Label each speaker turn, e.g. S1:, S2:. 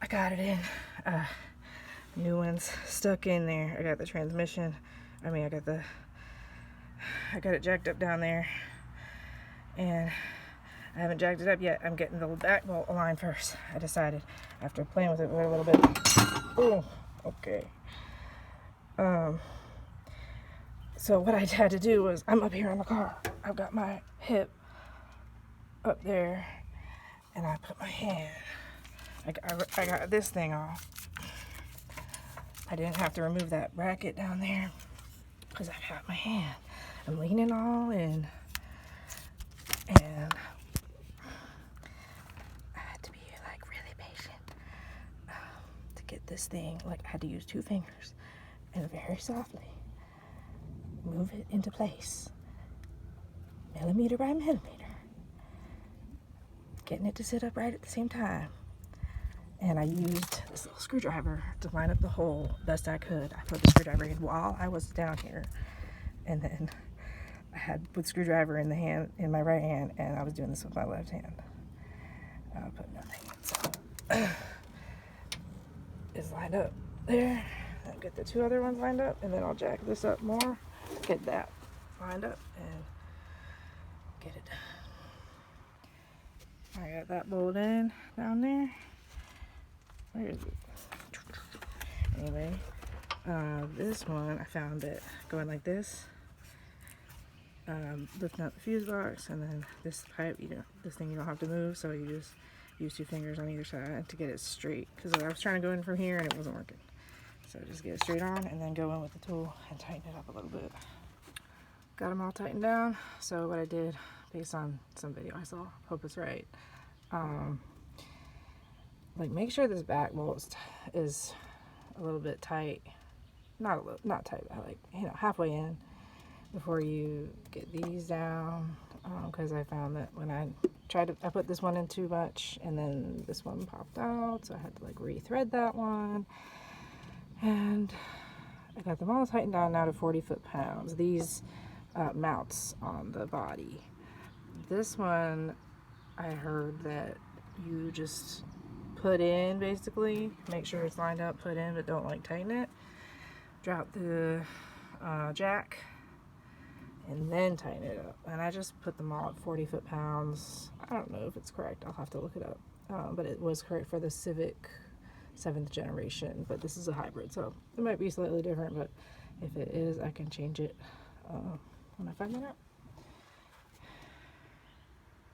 S1: I got it in. New one's stuck in there. I got the transmission. I got it jacked up down there, and I haven't jacked it up yet. I'm getting the back bolt aligned first. I decided after playing with it for a little bit. Oh, okay. So what I had to do was, I'm up here in the car. I've got my hip up there, and I put my hand. I got this thing off. I didn't have to remove that bracket down there because I've got my hand. I'm leaning all in, and I had to be like really patient to get this thing. Like, I had to use 2 fingers and very softly move it into place, millimeter by millimeter, getting it to sit upright at the same time. And I used this little screwdriver to line up the hole best I could. I put the screwdriver in while I was down here, and then I had put the screwdriver in my right hand, and I was doing this with my left hand. Put nothing in. So it's lined up there. I'll get the 2 other ones lined up, and then I'll jack this up more, get that lined up, and get it done. I got that bolt in down there. Where is it? Anyway, this one, I found it going like this. Lifting up the fuse box, and then this pipe, this thing you don't have to move, so you just use 2 fingers on either side to get it straight. Because I was trying to go in from here and it wasn't working. So just get it straight on, and then go in with the tool and tighten it up a little bit. Got them all tightened down. So what I did, based on some video I saw, hope it's right, like, make sure this back bolt is a little bit tight, not tight, but like, halfway in before you get these down, because I found that when I put this one in too much, and then this one popped out, so I had to like rethread that one, and I got them all tightened down now to 40 foot-pounds. These mounts on the body. This one, I heard that you just put in, basically, make sure it's lined up, put in, but don't like tighten it. Drop the jack, and then tighten it up. And I just put them all at 40 foot-pounds. I don't know if it's correct. I'll have to look it up. But it was correct for the Civic 7th generation. But this is a hybrid, so it might be slightly different. But if it is, I can change it when I find that out.